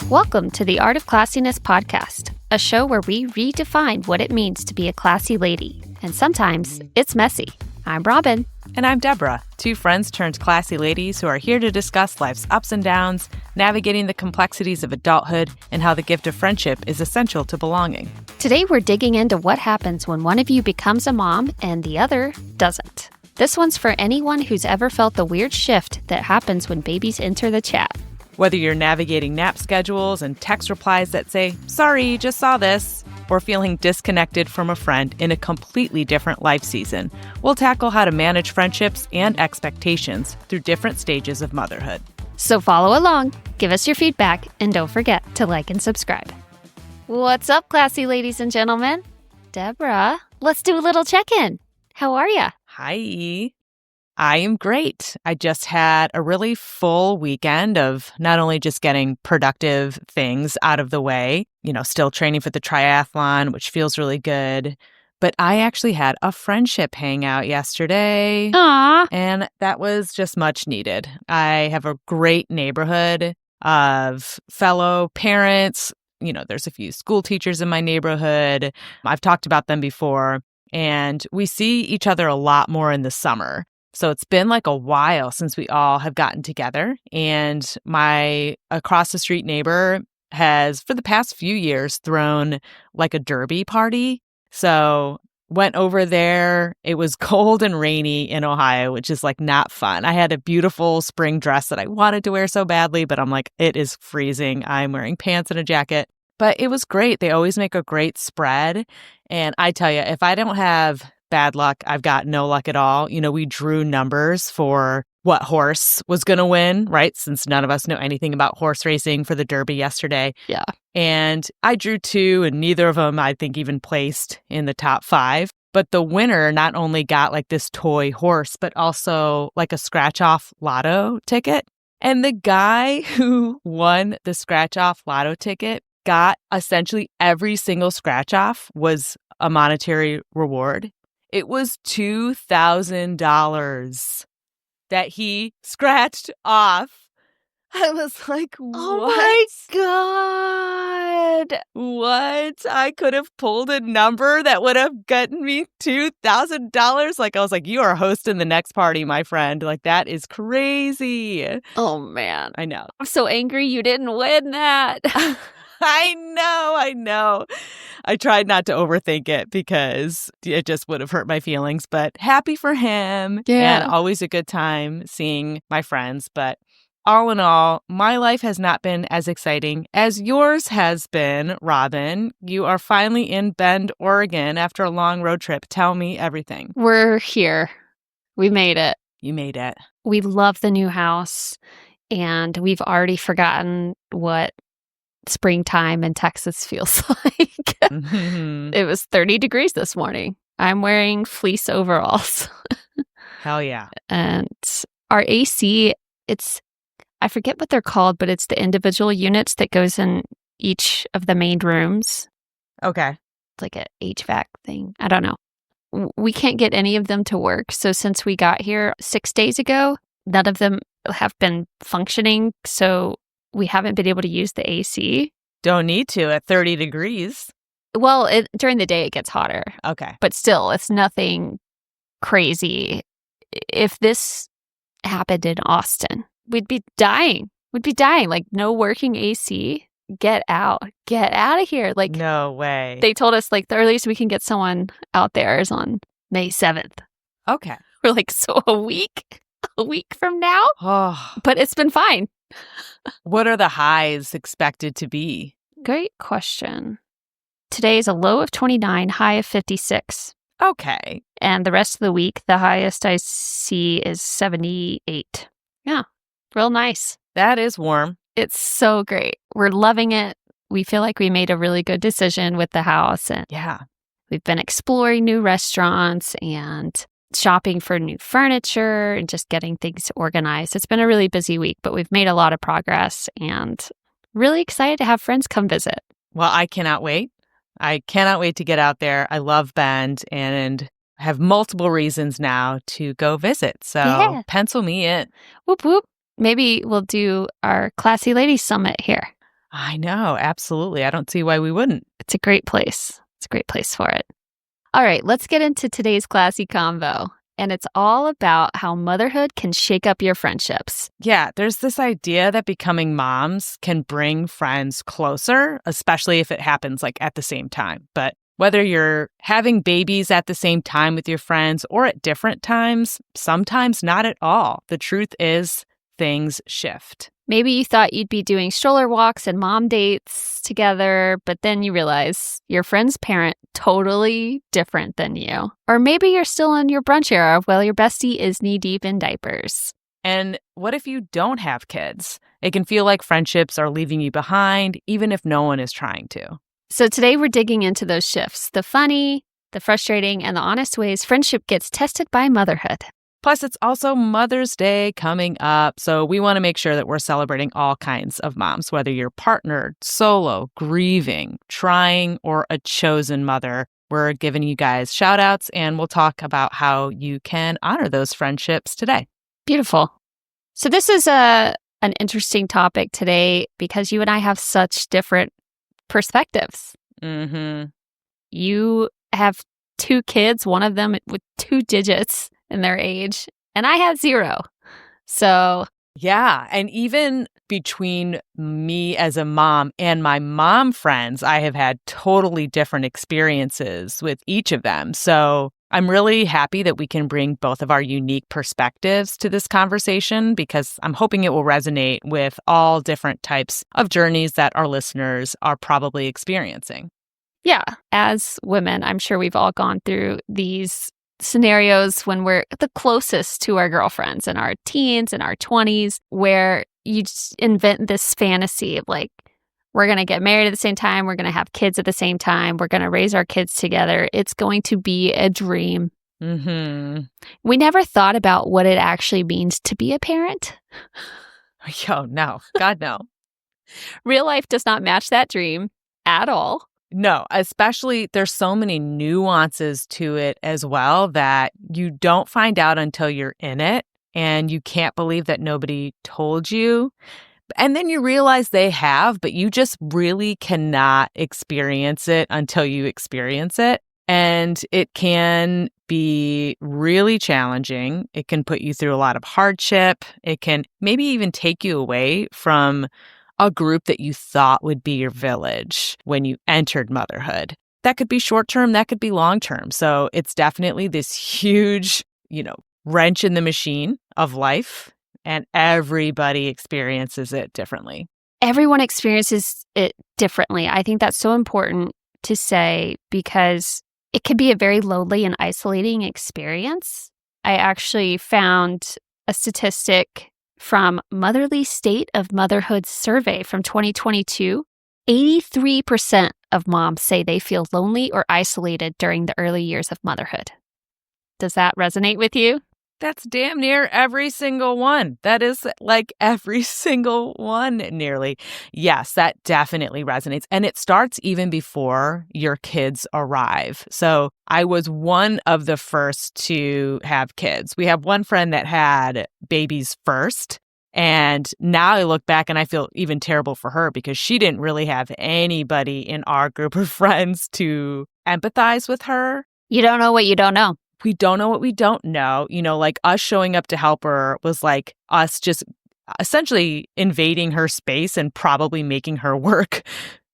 Welcome to the Art of Classiness Podcast, a show where we redefine what it means to be a classy lady. And sometimes it's messy. I'm Robin. And I'm Deborah, two friends turned classy ladies who are here to discuss life's ups and downs, navigating the complexities of adulthood, and how the gift of friendship is essential to belonging. Today we're digging into what happens when one of you becomes a mom and the other doesn't. This one's for anyone who's ever felt the weird shift that happens when babies enter the chat. Whether you're navigating nap schedules and text replies that say, "Sorry, just saw this," or feeling disconnected from a friend in a completely different life season, we'll tackle how to manage friendships and expectations through different stages of motherhood. So follow along, give us your feedback, and don't forget to like and subscribe. What's up, classy ladies and gentlemen? Deborah, let's do a little check-in. How are ya? Hi. I am great. I just had a really full weekend of not only just getting productive things out of the way, still training for the triathlon, which feels really good, but I actually had a friendship hangout yesterday. Aww. And that was just much needed. I have a great neighborhood of fellow parents. There's a few school teachers in my neighborhood. I've talked about them before, and we see each other a lot more in the summer. So it's been like a while since we all have gotten together, and my across the street neighbor has, for the past few years, thrown like a derby party. So went over there. It was cold and rainy in Ohio, which is like not fun. I had a beautiful spring dress that I wanted to wear so badly, but I'm like, it is freezing. I'm wearing pants and a jacket. But it was great. They always make a great spread. And I tell you, if I don't have bad luck, I've got no luck at all. We drew numbers for what horse was going to win, right? Since none of us know anything about horse racing for the Derby yesterday. Yeah. And I drew two, and neither of them, I think, even placed in the top 5. But the winner not only got like this toy horse, but also like a scratch-off lotto ticket. And the guy who won the scratch-off lotto ticket got essentially every single scratch-off was a monetary reward. It was $2,000 that he scratched off. I was like, what? Oh my God. What? I could have pulled a number that would have gotten me $2,000. I was like, you are hosting the next party, my friend. That is crazy. Oh, man. I know. I'm so angry you didn't win that. I know. I tried not to overthink it because it just would have hurt my feelings, but happy for him. Yeah. And always a good time seeing my friends. But all in all, my life has not been as exciting as yours has been, Robin. You are finally in Bend, Oregon after a long road trip. Tell me everything. We're here. We made it. You made it. We love the new house, and we've already forgotten what springtime in Texas feels like. Mm-hmm. It was 30 degrees this morning. I'm wearing fleece overalls. Hell yeah. And our AC, I forget what they're called, but it's the individual units that goes in each of the main rooms. Okay. It's like a HVAC thing. I don't know. We can't get any of them to work. So since we got here 6 days ago, none of them have been functioning. So we haven't been able to use the AC. Don't need to at 30 degrees. Well, during the day it gets hotter. Okay. But still, it's nothing crazy. If this happened in Austin, we'd be dying. Like, no working AC. Get out. Get out of here. Like, no way. They told us, the earliest we can get someone out there is on May 7th. Okay. We're like, so a week from now? Oh. But it's been fine. What are the highs expected to be? Great question. Today is a low of 29, high of 56. Okay. And the rest of the week, the highest I see is 78. Yeah, real nice. That is warm. It's so great. We're loving it. We feel like we made a really good decision with the house. And yeah, we've been exploring new restaurants and shopping for new furniture and just getting things organized. It's been a really busy week, but we've made a lot of progress and really excited to have friends come visit. Well, I cannot wait. I cannot wait to get out there. I love Bend and have multiple reasons now to go visit. So pencil me in. Whoop, whoop. Maybe we'll do our Classy Ladies Summit here. I know. Absolutely. I don't see why we wouldn't. It's a great place. It's a great place for it. All right, let's get into today's classy convo. And it's all about how motherhood can shake up your friendships. Yeah, there's this idea that becoming moms can bring friends closer, especially if it happens like at the same time. But whether you're having babies at the same time with your friends or at different times, sometimes not at all. The truth is, things shift. Maybe you thought you'd be doing stroller walks and mom dates together, but then you realize your friend's parent totally different than you. Or maybe you're still in your brunch era while your bestie is knee-deep in diapers. And what if you don't have kids? It can feel like friendships are leaving you behind, even if no one is trying to. So today we're digging into those shifts, the funny, the frustrating, and the honest ways friendship gets tested by motherhood. Plus, it's also Mother's Day coming up, so we want to make sure that we're celebrating all kinds of moms, whether you're partnered, solo, grieving, trying, or a chosen mother. We're giving you guys shout outs, and we'll talk about how you can honor those friendships today. Beautiful. So this is an interesting topic today because you and I have such different perspectives. Mm-hmm. You have 2 kids, one of them with 2 digits in their age, and I have 0. So yeah, and even between me as a mom and my mom friends, I have had totally different experiences with each of them. So I'm really happy that we can bring both of our unique perspectives to this conversation because I'm hoping it will resonate with all different types of journeys that our listeners are probably experiencing. Yeah, as women, I'm sure we've all gone through these scenarios when we're the closest to our girlfriends in our teens and our 20s, where you just invent this fantasy of like, we're going to get married at the same time, we're going to have kids at the same time, we're going to raise our kids together. It's going to be a dream. Mm-hmm. We never thought about what it actually means to be a parent. Yo, no. God, no. Real life does not match that dream at all. No, especially there's so many nuances to it as well that you don't find out until you're in it and you can't believe that nobody told you. And then you realize they have, but you just really cannot experience it until you experience it. And it can be really challenging. It can put you through a lot of hardship. It can maybe even take you away from a group that you thought would be your village when you entered motherhood. That could be short-term, that could be long-term. So it's definitely this huge, wrench in the machine of life, and everybody experiences it differently. Everyone experiences it differently. I think that's so important to say because it can be a very lonely and isolating experience. I actually found a statistic from Motherly State of Motherhood survey from 2022, 83% of moms say they feel lonely or isolated during the early years of motherhood. Does that resonate with you? That's damn near every single one. That is like every single one nearly. Yes, that definitely resonates. And it starts even before your kids arrive. So I was one of the first to have kids. We have one friend that had babies first. And now I look back and I feel even terrible for her because she didn't really have anybody in our group of friends to empathize with her. You don't know what you don't know. We don't know what we don't know. Like us showing up to help her was like us just essentially invading her space and probably making her work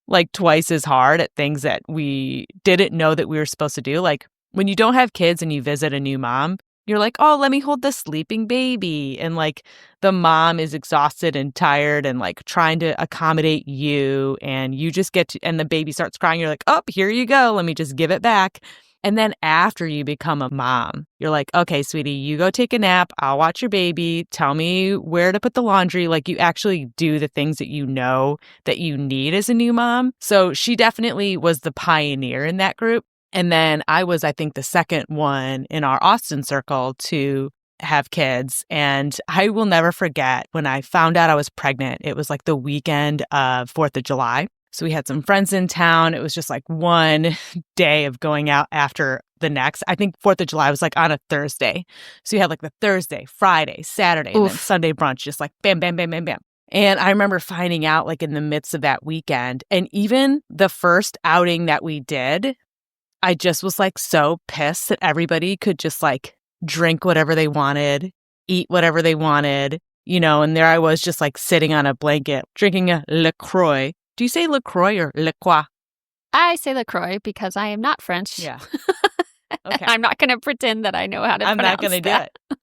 like twice as hard at things that we didn't know that we were supposed to do. Like when you don't have kids and you visit a new mom, you're like, oh, let me hold the sleeping baby. And like the mom is exhausted and tired and like trying to accommodate you. And you just and the baby starts crying. You're like, oh, here you go. Let me just give it back. And then after you become a mom, you're like, okay, sweetie, you go take a nap. I'll watch your baby. Tell me where to put the laundry. Like you actually do the things that you know that you need as a new mom. So she definitely was the pioneer in that group. And then I was, I think, the second one in our Austin circle to have kids. And I will never forget when I found out I was pregnant. It was like the weekend of 4th of July. So we had some friends in town. It was just like one day of going out after the next. I think 4th of July was like on a Thursday. So you had like the Thursday, Friday, Saturday, and then Sunday brunch, just like bam, bam, bam, bam, bam. And I remember finding out like in the midst of that weekend. And even the first outing that we did, I just was like so pissed that everybody could just like drink whatever they wanted, eat whatever they wanted, and there I was just like sitting on a blanket drinking a 𝗪𝗂. Do you say 𝗪𝗂 or 𝗪𝗂? I say 𝗪𝗂 because I am not French. Yeah. Okay. I'm not going to pretend that I know how to I'm not pronounce going to do that. it.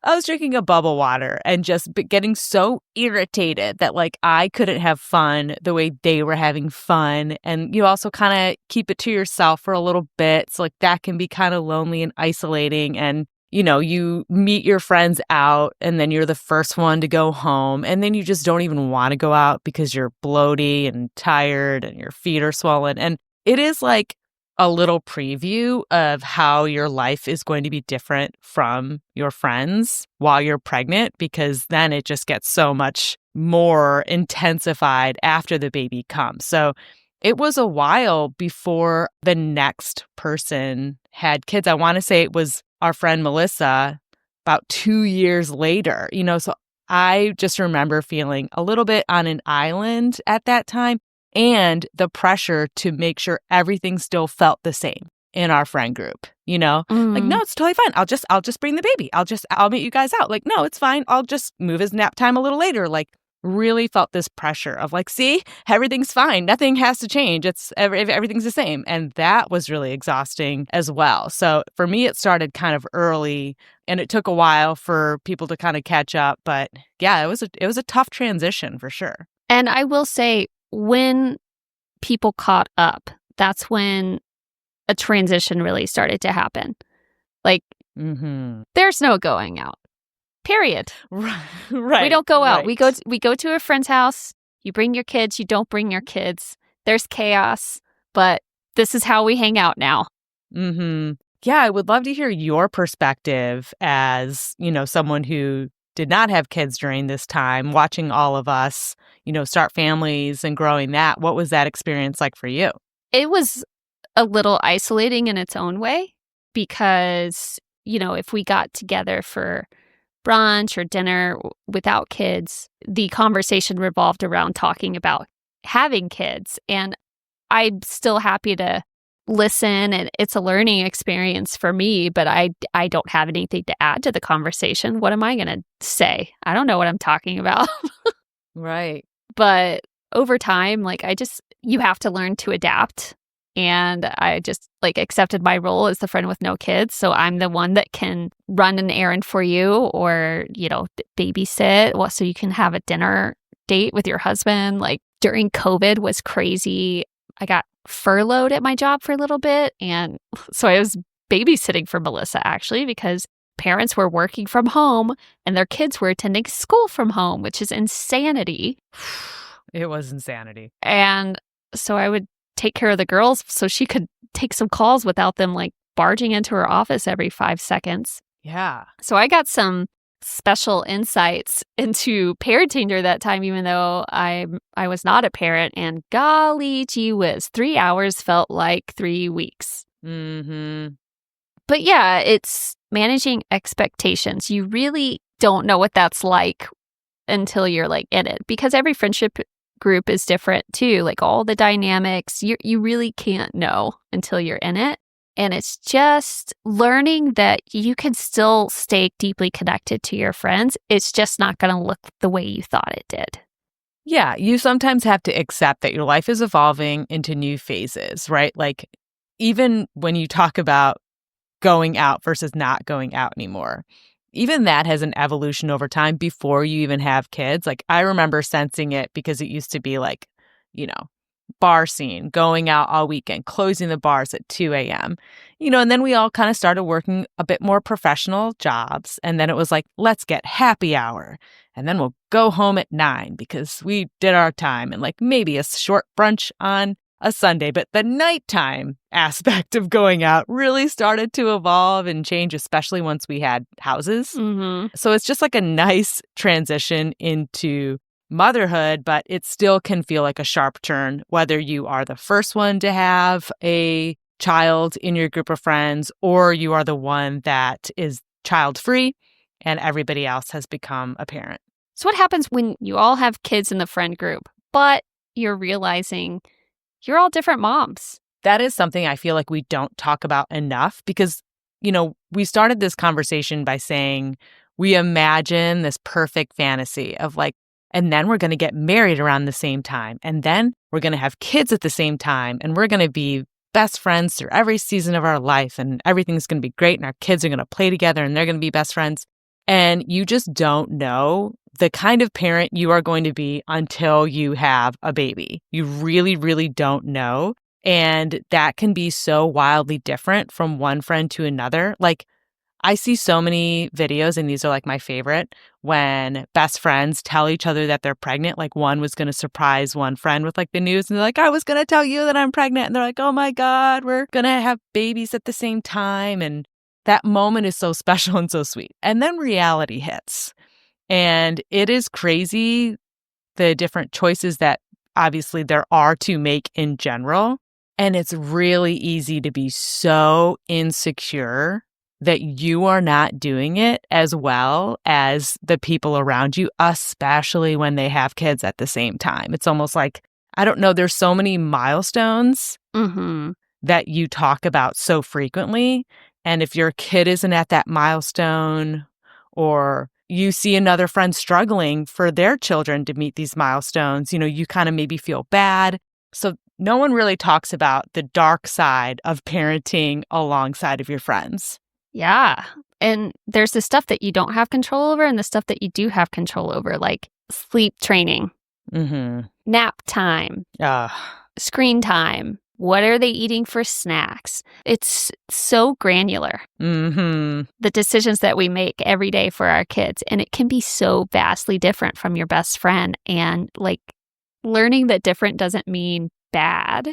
I was drinking a bubble water and just getting so irritated that like I couldn't have fun the way they were having fun. And you also kind of keep it to yourself for a little bit. So like that can be kind of lonely and isolating. And, you meet your friends out and then you're the first one to go home. And then you just don't even want to go out because you're bloaty and tired and your feet are swollen. And it is like a little preview of how your life is going to be different from your friends while you're pregnant, because then it just gets so much more intensified after the baby comes. So it was a while before the next person had kids. I want to say it was our friend Melissa about 2 years later, so I just remember feeling a little bit on an island at that time. And the pressure to make sure everything still felt the same in our friend group, like, no, it's totally fine. I'll just bring the baby. I'll meet you guys out. Like, no, it's fine. I'll just move his nap time a little later. Like, really felt this pressure of like, see, everything's fine. Nothing has to change. Everything's the same. And that was really exhausting as well. So for me, it started kind of early and it took a while for people to kind of catch up. But yeah, it was a tough transition for sure. And I will say, when people caught up, that's when a transition really started to happen. Like, there's no going out, period. Right. We don't go out. We go to a friend's house. You bring your kids. You don't bring your kids. There's chaos, but this is how we hang out now. Yeah, I would love to hear your perspective as, someone who did not have kids during this time, watching all of us, start families and growing that. What was that experience like for you? It was a little isolating in its own way because, if we got together for brunch or dinner without kids, the conversation revolved around talking about having kids. And I'm still happy to listen, and it's a learning experience for me, but I don't have anything to add to the conversation. What am I going to say? I don't know what I'm talking about. Right. But over time, you have to learn to adapt. And I just accepted my role as the friend with no kids. So I'm the one that can run an errand for you or, babysit. So you can have a dinner date with your husband. Like during COVID was crazy. I got furloughed at my job for a little bit. And so I was babysitting for Melissa actually, because parents were working from home and their kids were attending school from home, which is insanity. It was insanity. And so I would take care of the girls so she could take some calls without them barging into her office every 5 seconds. Yeah. So I got some special insights into parenting during that time, even though I was not a parent. And golly gee whiz, 3 hours felt like 3 weeks. But yeah, it's managing expectations. You really don't know what that's like until you're in it, because every friendship group is different too. All the dynamics, you really can't know until you're in it. And it's just learning that you can still stay deeply connected to your friends. It's just not going to look the way you thought it did. Yeah, you sometimes have to accept that your life is evolving into new phases, right? Even when you talk about going out versus not going out anymore, even that has an evolution over time before you even have kids. I remember sensing it because it used to be bar scene, going out all weekend, closing the bars at 2 a.m., and then we all kind of started working a bit more professional jobs. And then it was let's get happy hour. And then we'll go home at 9 because we did our time, and maybe a short brunch on a Sunday. But the nighttime aspect of going out really started to evolve and change, especially once we had houses. So it's just a nice transition into motherhood, but it still can feel like a sharp turn, whether you are the first one to have a child in your group of friends or you are the one that is child-free and everybody else has become a parent. So what happens when you all have kids in the friend group, but you're realizing you're all different moms? That is something I feel like we don't talk about enough because, we started this conversation by saying we imagine this perfect fantasy of like, and then we're going to get married around the same time. And then we're going to have kids at the same time. And we're going to be best friends through every season of our life. And everything's going to be great. And our kids are going to play together and they're going to be best friends. And you just don't know the kind of parent you are going to be until you have a baby. You really, really don't know. And that can be so wildly different from one friend to another. Like, I see so many videos, and these are like my favorite, when best friends tell each other that they're pregnant. Like, one was going to surprise one friend with like the news, and they're like, I was going to tell you that I'm pregnant. And they're like, oh my God, we're going to have babies at the same time. And that moment is so special and so sweet. And then reality hits. And it is crazy, the different choices that obviously there are to make in general. And it's really easy to be so insecure that you are not doing it as well as the people around you, especially when they have kids at the same time. It's almost like, I don't know, there's so many milestones that you talk about so frequently. And if your kid isn't at that milestone, or you see another friend struggling for their children to meet these milestones, you kind of maybe feel bad. So no one really talks about the dark side of parenting alongside of your friends. Yeah. And there's the stuff that you don't have control over and the stuff that you do have control over, like sleep training, nap time, screen time. What are they eating for snacks? It's so granular, the decisions that we make every day for our kids. And it can be so vastly different from your best friend. And like learning that different doesn't mean bad,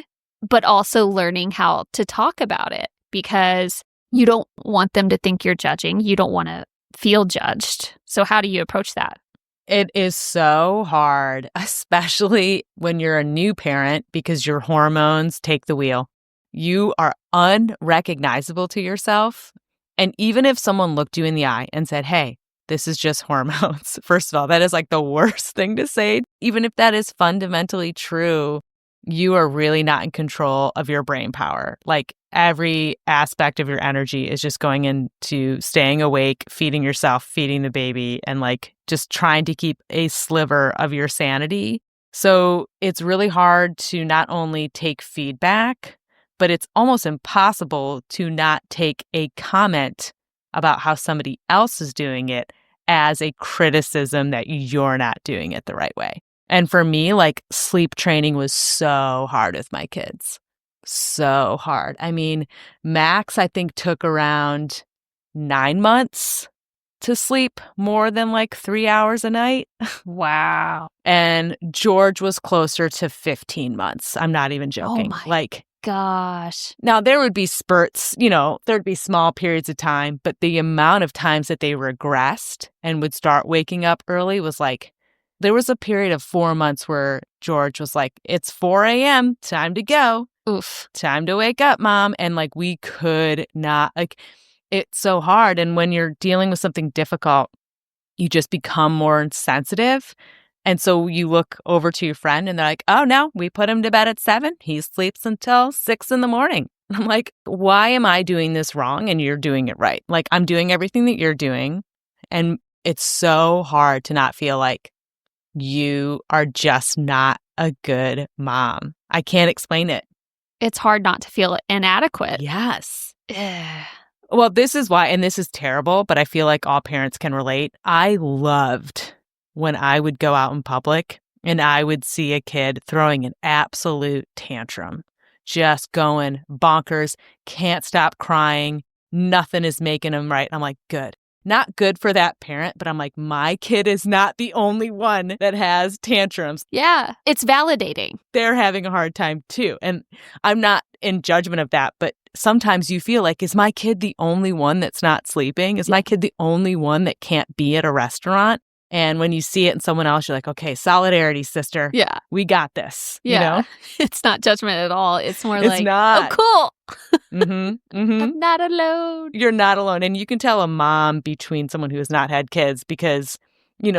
but also learning how to talk about it, because you don't want them to think you're judging. You don't want to feel judged. So how do you approach that? It is so hard, especially when you're a new parent, because your hormones take the wheel. You are unrecognizable to yourself. And even if someone looked you in the eye and said, hey, this is just hormones, first of all, that is like the worst thing to say. Even if that is fundamentally true, you are really not in control of your brain power. Like, every aspect of your energy is just going into staying awake, feeding yourself, feeding the baby, and like just trying to keep a sliver of your sanity. So it's really hard to not only take feedback, but it's almost impossible to not take a comment about how somebody else is doing it as a criticism that you're not doing it the right way. And for me, like, sleep training was so hard with my kids. So hard. I mean, Max, I think, took around 9 months to sleep more than like 3 hours a night. Wow. And George was closer to 15 months. I'm not even joking. Oh my gosh. Now, there would be spurts, there'd be small periods of time, but the amount of times that they regressed and would start waking up early was like, there was a period of 4 months where George was like, it's 4 a.m., time to go. Oof. Time to wake up, Mom. And like, we could not, like, it's so hard. And when you're dealing with something difficult, you just become more sensitive. And so you look over to your friend and they're like, oh, no, we put him to bed at 7. He sleeps until 6 in the morning. I'm like, why am I doing this wrong and you're doing it right? Like, I'm doing everything that you're doing. And it's so hard to not feel like you are just not a good mom. I can't explain it. It's hard not to feel inadequate. Yes. Well, this is why, and this is terrible, but I feel like all parents can relate. I loved when I would go out in public and I would see a kid throwing an absolute tantrum, just going bonkers, can't stop crying, nothing is making them right. I'm like, good. Not good for that parent, but I'm like, my kid is not the only one that has tantrums. Yeah, it's validating. They're having a hard time too. And I'm not in judgment of that, but sometimes you feel like, is my kid the only one that's not sleeping? Is my kid the only one that can't be at a restaurant? And when you see it in someone else, you're like, okay, solidarity, sister. Yeah. We got this. Yeah. You know? It's not judgment at all. It's more It's like, not. oh, cool. I'm not alone. You're not alone. And you can tell a mom between someone who has not had kids because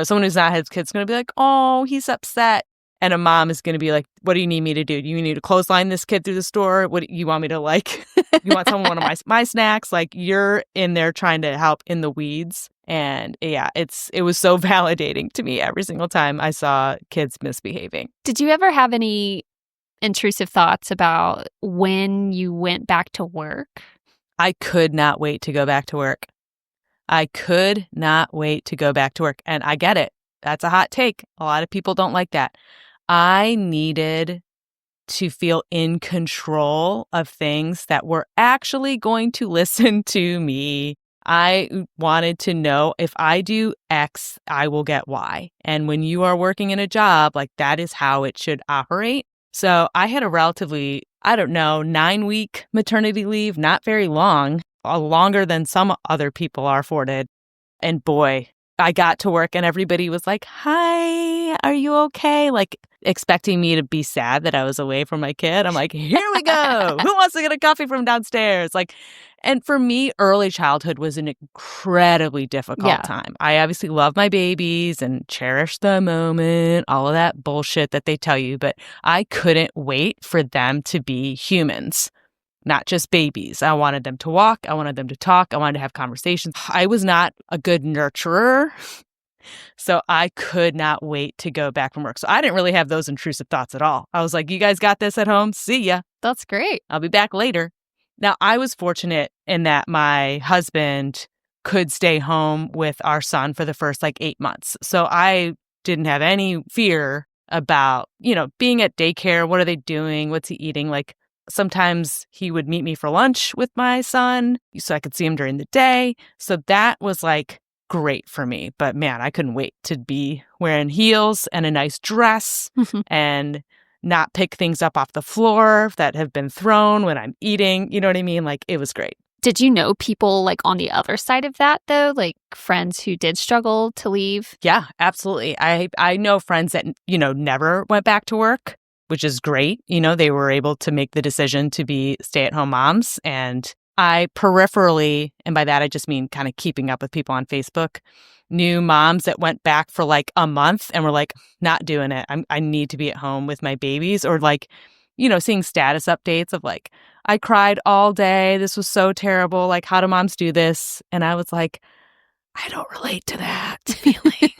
someone who's not his kid's going to be like, oh, he's upset. And a mom is going to be like, what do you need me to do? Do you need to clothesline this kid through the store? What do you want me to you want one of my snacks? Like, you're in there trying to help in the weeds. And yeah, it was so validating to me every single time I saw kids misbehaving. Did you ever have any intrusive thoughts about when you went back to work? I could not wait to go back to work. I could not wait to go back to work. And I get it. That's a hot take. A lot of people don't like that. I needed to feel in control of things that were actually going to listen to me. I wanted to know, if I do X, I will get Y. And when you are working in a job, like, that is how it should operate. So I had a relatively, 9-week maternity leave, not very long, longer than some other people are afforded. And boy, I got to work and everybody was like, hi, are you okay? Like, expecting me to be sad that I was away from my kid. I'm like, here we go. Who wants to get a coffee from downstairs? And for me, early childhood was an incredibly difficult time. I obviously love my babies and cherish the moment, all of that bullshit that they tell you, but I couldn't wait for them to be humans, not just babies. I wanted them to walk. I wanted them to talk. I wanted to have conversations. I was not a good nurturer, so I could not wait to go back from work. So I didn't really have those intrusive thoughts at all. I was like, you guys got this at home? See ya. That's great. I'll be back later. Now, I was fortunate in that my husband could stay home with our son for the first 8 months. So I didn't have any fear about, being at daycare. What are they doing? What's he eating? Sometimes he would meet me for lunch with my son so I could see him during the day. So that was great for me. But man, I couldn't wait to be wearing heels and a nice dress and not pick things up off the floor that have been thrown when I'm eating. You know what I mean? It was great. Did you know people on the other side of that, though? Friends who did struggle to leave? Yeah, absolutely. I know friends that, never went back to work, which is great. They were able to make the decision to be stay-at-home moms. And I peripherally, and by that I just mean kind of keeping up with people on Facebook, knew moms that went back for a month and were not doing it. I need to be at home with my babies. Or seeing status updates of I cried all day. This was so terrible. How do moms do this? And I was like, I don't relate to that feeling.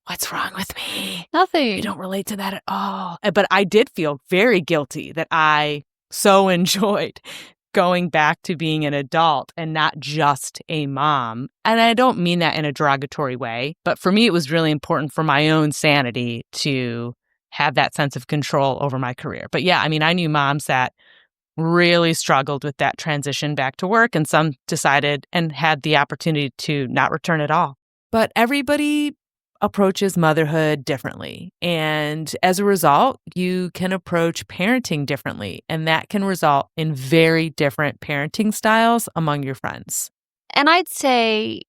What's wrong with me? Nothing. You don't relate to that at all. But I did feel very guilty that I so enjoyed going back to being an adult and not just a mom. And I don't mean that in a derogatory way, but for me, it was really important for my own sanity to have that sense of control over my career. But yeah, I knew moms that really struggled with that transition back to work, and some decided and had the opportunity to not return at all. But everybody approaches motherhood differently. And as a result, you can approach parenting differently. And that can result in very different parenting styles among your friends. And I'd say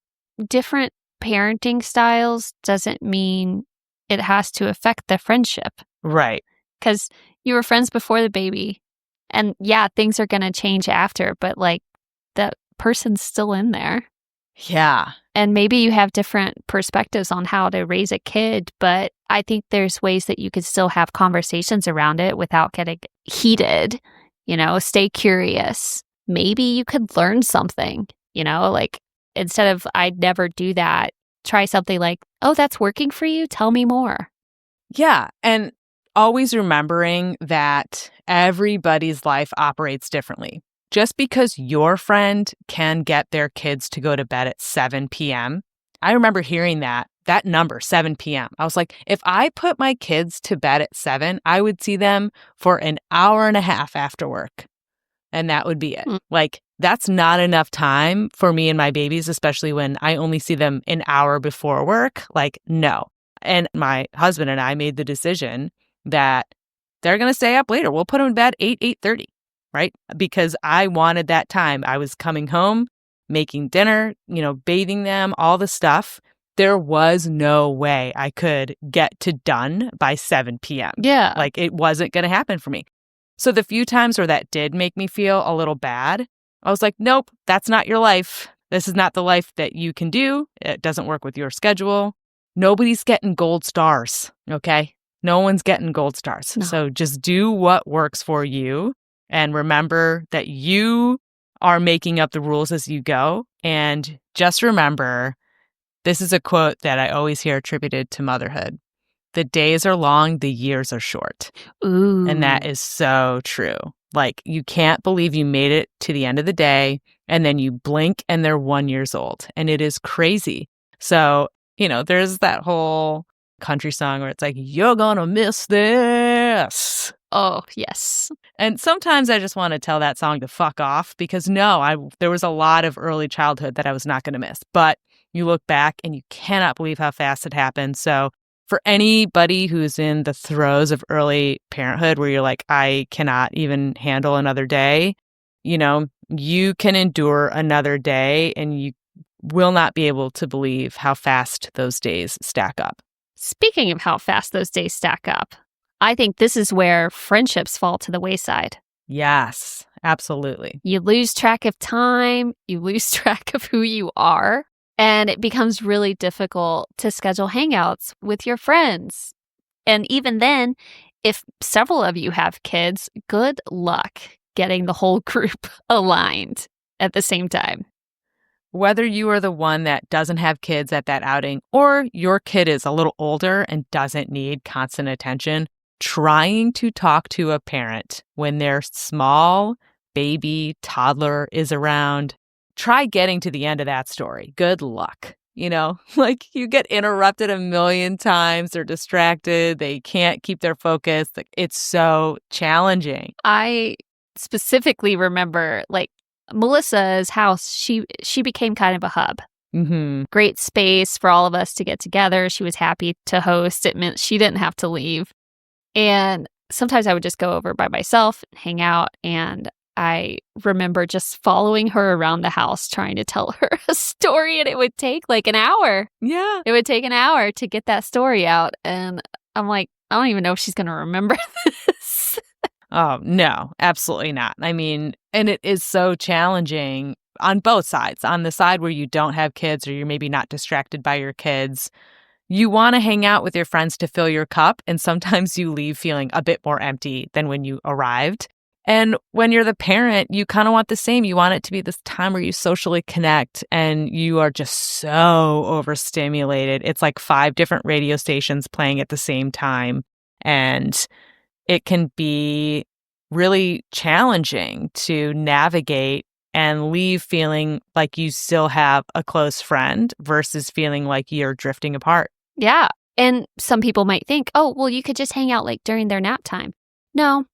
different parenting styles doesn't mean it has to affect the friendship. Right. Because you were friends before the baby. And yeah, things are going to change after, but that person's still in there. Yeah. And maybe you have different perspectives on how to raise a kid, but I think there's ways that you could still have conversations around it without getting heated, stay curious. Maybe you could learn something, instead of I'd never do that, try something oh, that's working for you? Tell me more. Yeah. And always remembering that everybody's life operates differently. Just because your friend can get their kids to go to bed at 7 p.m., I remember hearing that number, 7 p.m. I was like, if I put my kids to bed at 7, I would see them for an hour and a half after work. And that would be it. That's not enough time for me and my babies, especially when I only see them an hour before work. No. And my husband and I made the decision that they're going to stay up later. We'll put them in bed 8:30. Right? Because I wanted that time. I was coming home, making dinner, bathing them, all the stuff. There was no way I could get to done by 7 p.m. Yeah. It wasn't going to happen for me. So the few times where that did make me feel a little bad, I was like, nope, that's not your life. This is not the life that you can do. It doesn't work with your schedule. nobody's getting gold stars, okay? No one's getting gold stars. No. So just do what works for you. And remember that you are making up the rules as you go. And just remember, this is a quote that I always hear attributed to motherhood. The days are long, the years are short. Ooh. And that is so true. Like, you can't believe you made it to the end of the day, and then you blink and they're 1 year old. And it is crazy. So, there's that whole country song where it's like, you're gonna miss this. Oh, yes. And sometimes I just want to tell that song to fuck off because there was a lot of early childhood that I was not going to miss. But you look back and you cannot believe how fast it happened. So for anybody who's in the throes of early parenthood where you're like, I cannot even handle another day, you can endure another day and you will not be able to believe how fast those days stack up. Speaking of how fast those days stack up, I think this is where friendships fall to the wayside. Yes, absolutely. You lose track of time, you lose track of who you are, and it becomes really difficult to schedule hangouts with your friends. And even then, if several of you have kids, good luck getting the whole group aligned at the same time. Whether you are the one that doesn't have kids at that outing or your kid is a little older and doesn't need constant attention, trying to talk to a parent when their small baby toddler is around, try getting to the end of that story. Good luck. Like you get interrupted a million times. They're distracted. They can't keep their focus. Like, it's so challenging. I specifically remember, like, Melissa's house, she became kind of a hub. Mm-hmm. Great space for all of us to get together. She was happy to host. It meant she didn't have to leave. And sometimes I would just go over by myself, hang out, and I remember just following her around the house trying to tell her a story, and it would take like an hour. Yeah. It would take an hour to get that story out. And I'm like, I don't even know if she's going to remember this. Oh, no, absolutely not. I mean, and it is so challenging on both sides. On the side where you don't have kids or you're maybe not distracted by your kids, you want to hang out with your friends to fill your cup, and sometimes you leave feeling a bit more empty than when you arrived. And when you're the parent, you kind of want the same. You want it to be this time where you socially connect and you are just so overstimulated. It's like 5 different radio stations playing at the same time. And it can be really challenging to navigate and leave feeling like you still have a close friend versus feeling like you're drifting apart. Yeah. And some people might think, oh, well, you could just hang out like during their nap time. No,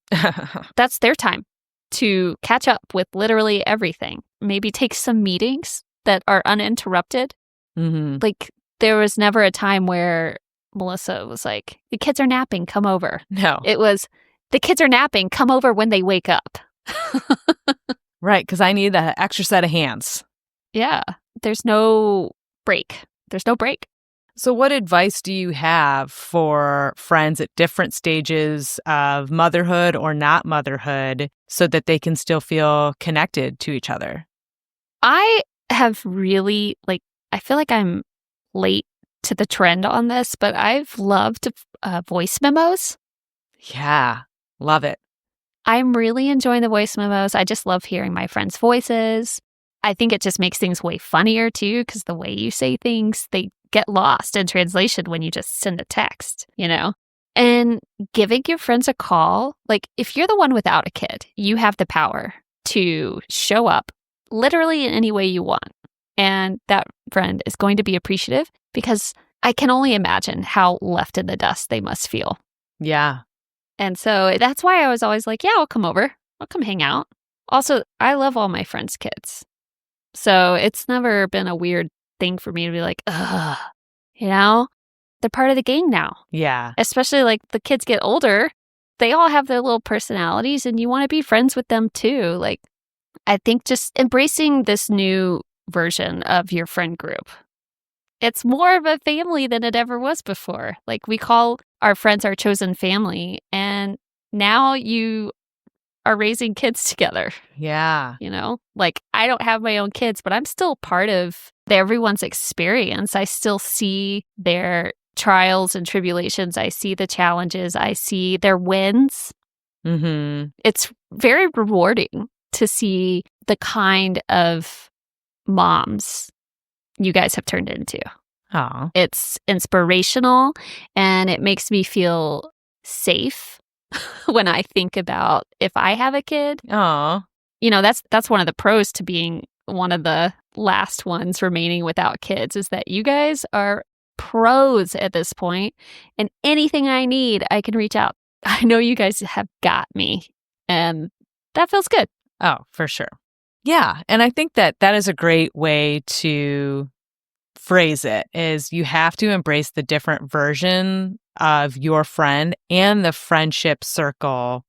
that's their time to catch up with literally everything. Maybe take some meetings that are uninterrupted. Mm-hmm. Like, there was never a time where Melissa was like, the kids are napping, come over. No. It was, the kids are napping, come over when they wake up. Right, because I need that extra set of hands. Yeah, there's no break. There's no break. So what advice do you have for friends at different stages of motherhood or not motherhood so that they can still feel connected to each other? I have really, I feel like I'm late to the trend on this, but I've loved voice memos. Yeah, love it. I'm really enjoying the voice memos. I just love hearing my friends' voices. I think it just makes things way funnier too, because the way you say things, they get lost in translation when you just send a text, And giving your friends a call, like if you're the one without a kid, you have the power to show up literally in any way you want. And that friend is going to be appreciative because I can only imagine how left in the dust they must feel. Yeah. And so that's why I was always like, yeah, I'll come over. I'll come hang out. Also, I love all my friends' kids. So it's never been a weird thing for me to be like, ugh, they're part of the gang now. Yeah. Especially like the kids get older, they all have their little personalities and you want to be friends with them too. Like, I think just embracing this new version of your friend group. It's more of a family than it ever was before. Like, we call our friends our chosen family. And now you are raising kids together. Yeah. You know, like I don't have my own kids, but I'm still part of everyone's experience. I still see their trials and tribulations. I see the challenges. I see their wins. Mm-hmm. It's very rewarding to see the kind of moms you guys have turned into. Oh. It's inspirational and it makes me feel safe when I think about if I have a kid. Oh. You know, that's one of the pros to being one of the last ones remaining without kids is that you guys are pros at this point, and anything I need, I can reach out. I know you guys have got me, and that feels good. Oh, for sure. Yeah, and I think that is a great way to phrase it, is you have to embrace the different version of your friend and the friendship circle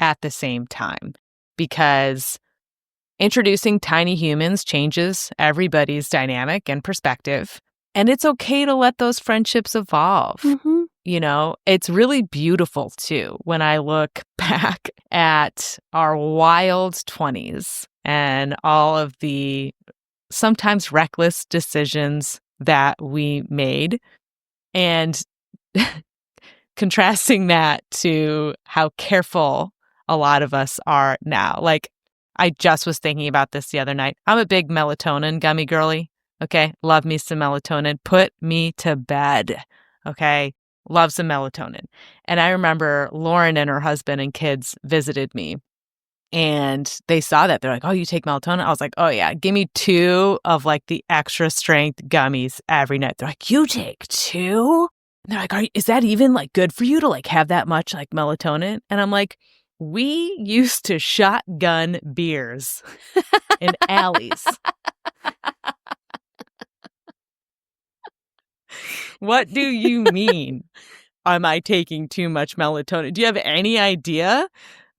at the same time, because introducing tiny humans changes everybody's dynamic and perspective. And it's okay to let those friendships evolve. Mm-hmm. You know, it's really beautiful too when I look back at our wild 20s and all of the sometimes reckless decisions that we made, and contrasting that to how careful a lot of us are now. Like, I just was thinking about this the other night. I'm a big melatonin gummy girly. Okay. Love me some melatonin. Put me to bed. Okay. Love some melatonin. And I remember Lauren and her husband and kids visited me, and they saw that. They're like, oh, you take melatonin? I was like, oh yeah, give me 2 of like the extra strength gummies every night. They're like, you take 2? And they're like, is that even like good for you to like have that much like melatonin? And I'm like, we used to shotgun beers in alleys. What do you mean? Am I taking too much melatonin? Do you have any idea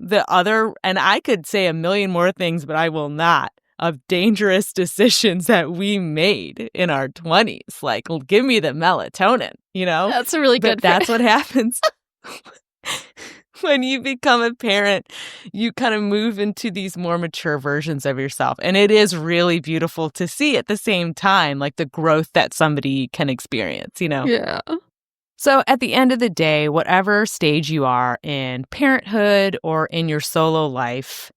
and I could say a million more things, but I will not, of dangerous decisions that we made in our 20s? Like, give me the melatonin, you know? That's a really good. That's what happens. When you become a parent, you kind of move into these more mature versions of yourself. And it is really beautiful to see at the same time, like the growth that somebody can experience, you know? Yeah. So at the end of the day, whatever stage you are in parenthood or in your solo life,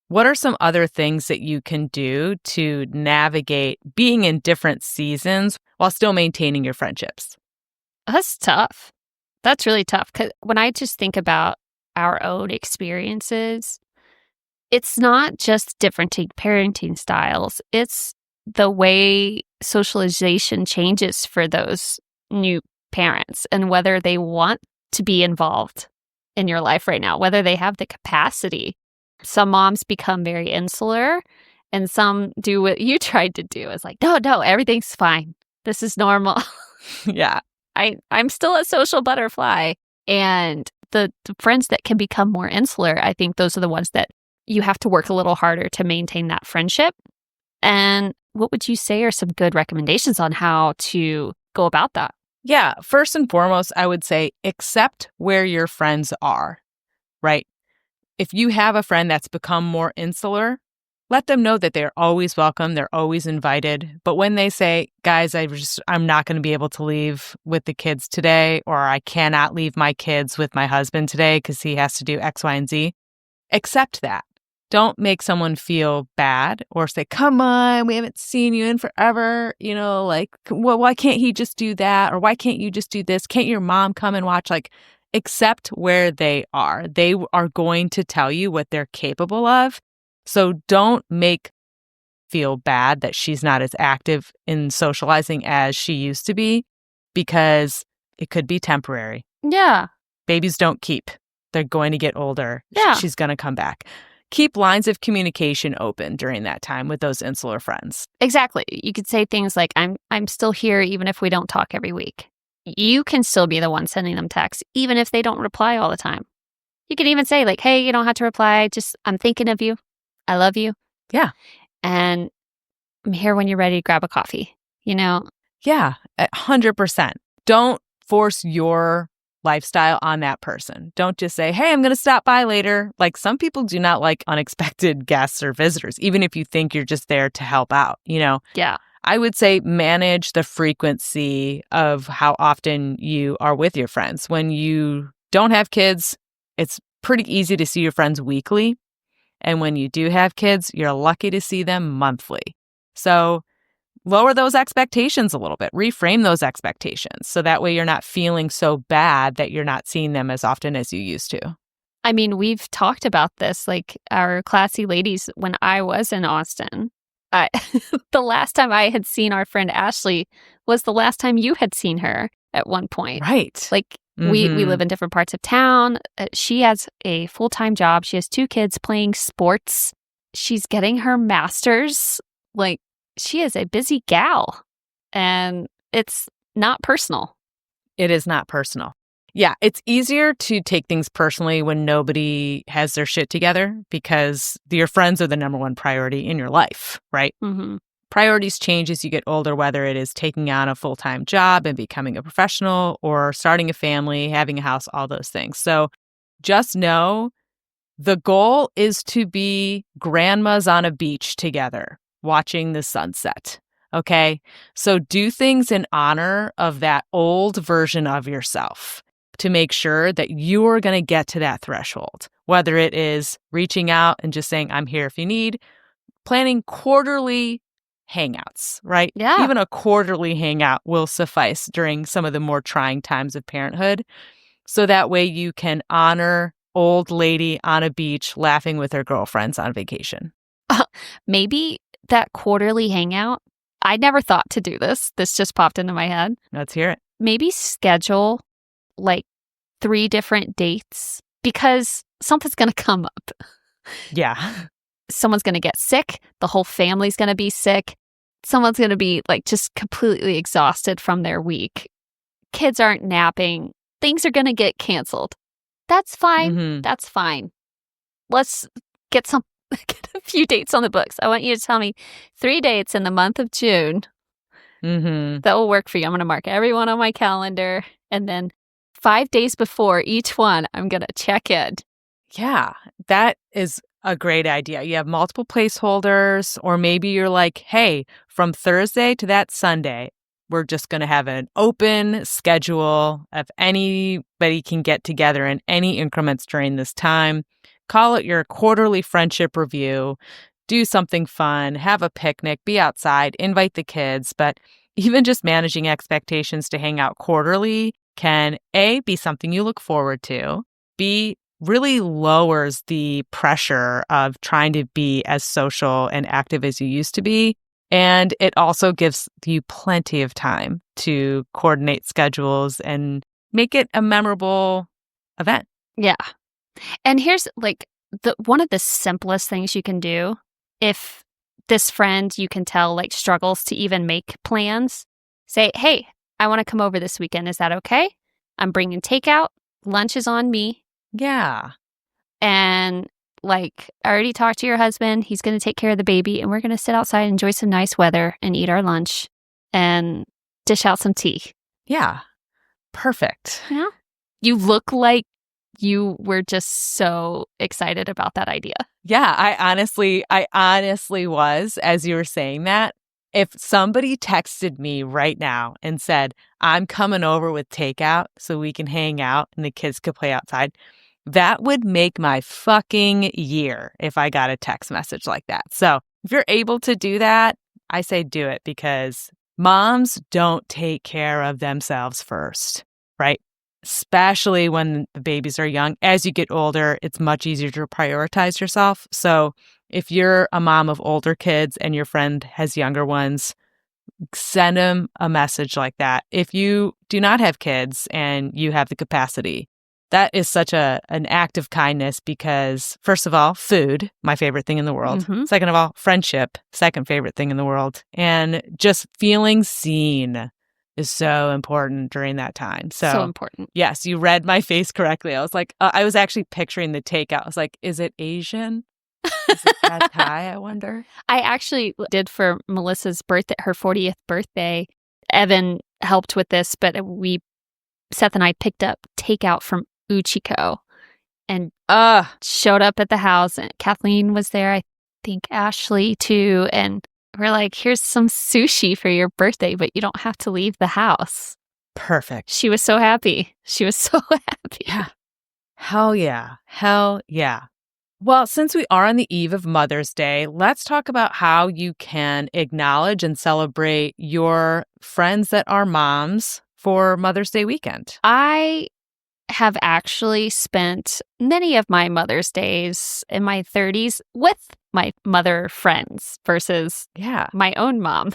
what are some other things that you can do to navigate being in different seasons while still maintaining your friendships? That's tough. That's really tough. Because when I just think about our own experiences, it's not just different parenting styles. It's the way socialization changes for those new parents and whether they want to be involved in your life right now, whether they have the capacity. Some moms become very insular and some do what you tried to do. It's like, no, everything's fine. This is normal. Yeah. I'm still a social butterfly. And the friends that can become more insular, I think those are the ones that you have to work a little harder to maintain that friendship. And what would you say are some good recommendations on how to go about that? Yeah. First and foremost, I would say accept where your friends are, right? If you have a friend that's become more insular, let them know that they're always welcome. They're always invited. But when they say, guys, I'm not going to be able to leave with the kids today, or I cannot leave my kids with my husband today because he has to do X, Y, and Z, accept that. Don't make someone feel bad or say, come on, we haven't seen you in forever. You know, like, well, why can't he just do that? Or why can't you just do this? Can't your mom come and watch? Like, accept where they are. They are going to tell you what they're capable of. So don't feel bad that she's not as active in socializing as she used to be, because it could be temporary. Yeah. Babies don't keep. They're going to get older. Yeah. She's going to come back. Keep lines of communication open during that time with those insular friends. Exactly. You could say things like, I'm still here even if we don't talk every week. You can still be the one sending them texts, even if they don't reply all the time. You could even say like, hey, you don't have to reply. Just, I'm thinking of you. I love you. Yeah. And I'm here when you're ready to grab a coffee, you know? Yeah, 100%. Don't force your lifestyle on that person. Don't just say, hey, I'm going to stop by later. Like some people do not like unexpected guests or visitors, even if you think you're just there to help out, Yeah. I would say manage the frequency of how often you are with your friends. When you don't have kids, it's pretty easy to see your friends weekly. And when you do have kids, you're lucky to see them monthly. So lower those expectations a little bit, reframe those expectations. So that way you're not feeling so bad that you're not seeing them as often as you used to. I mean, we've talked about this, like our classy ladies, when I was in Austin. The last time I had seen our friend Ashley was the last time you had seen her at one point. Right. Like we live in different parts of town. She has a full-time job. She has 2 kids playing sports. She's getting her master's. Like she is a busy gal, and it's not personal. It is not personal. Yeah, it's easier to take things personally when nobody has their shit together because your friends are the number one priority in your life, right? Mm-hmm. Priorities change as you get older, whether it is taking on a full-time job and becoming a professional or starting a family, having a house, all those things. So just know the goal is to be grandmas on a beach together, watching the sunset. Okay? So do things in honor of that old version of yourself to make sure that you are going to get to that threshold, whether it is reaching out and just saying, I'm here if you need, planning quarterly hangouts, right? Yeah. Even a quarterly hangout will suffice during some of the more trying times of parenthood. So that way you can honor old lady on a beach laughing with her girlfriends on vacation. Maybe that quarterly hangout, I never thought to do this. This just popped into my head. Let's hear it. Maybe schedule like 3 different dates because something's going to come up. Yeah. Someone's going to get sick. The whole family's going to be sick. Someone's going to be like just completely exhausted from their week. Kids aren't napping. Things are going to get canceled. That's fine. Mm-hmm. That's fine. Let's get a few dates on the books. I want you to tell me 3 dates in the month of June that will work for you. I'm going to mark everyone on my calendar. And then 5 days before each one, I'm going to check in. Yeah, that is a great idea. You have multiple placeholders, or maybe you're like, hey, from Thursday to that Sunday, we're just going to have an open schedule of anybody can get together in any increments during this time. Call it your quarterly friendship review. Do something fun, have a picnic, be outside, invite the kids. But even just managing expectations to hang out quarterly can A, be something you look forward to, B, really lowers the pressure of trying to be as social and active as you used to be. And it also gives you plenty of time to coordinate schedules and make it a memorable event. Yeah. And here's like one of the simplest things you can do if this friend you can tell like struggles to even make plans. Say, hey, I want to come over this weekend. Is that okay? I'm bringing takeout. Lunch is on me. Yeah. And like, I already talked to your husband. He's going to take care of the baby, and we're going to sit outside, enjoy some nice weather, and eat our lunch and dish out some tea. Yeah. Perfect. Yeah. You look like you were just so excited about that idea. Yeah, I honestly was, as you were saying that. If somebody texted me right now and said, I'm coming over with takeout so we can hang out and the kids could play outside, that would make my fucking year if I got a text message like that. So if you're able to do that, I say do it, because moms don't take care of themselves first, right? Especially when the babies are young. As you get older, it's much easier to prioritize yourself. So if you're a mom of older kids and your friend has younger ones, send them a message like that. If you do not have kids and you have the capacity, that is such an act of kindness, because first of all, food, my favorite thing in the world. Mm-hmm. Second of all, friendship, second favorite thing in the world. And just feeling seen is so important during that time. So important. Yes, you read my face correctly. I was like, I was actually picturing the takeout. I was like, is it Asian? Is it pad thai, I wonder? I actually did for Melissa's birthday, her 40th birthday. Evan helped with this, but we Seth and I picked up takeout from 𝗬cie𝘂'𝗹𝗹 and showed up at the house. And Kathleen was there, I think Ashley too. And we're like, here's some sushi for your birthday, but you don't have to leave the house. Perfect. She was so happy. She was so happy. Yeah. Hell yeah. Hell yeah. Well, since we are on the eve of Mother's Day, let's talk about how you can acknowledge and celebrate your friends that are moms for Mother's Day weekend. I have actually spent many of my Mother's Days in my 30s with my mother friends versus my own mom.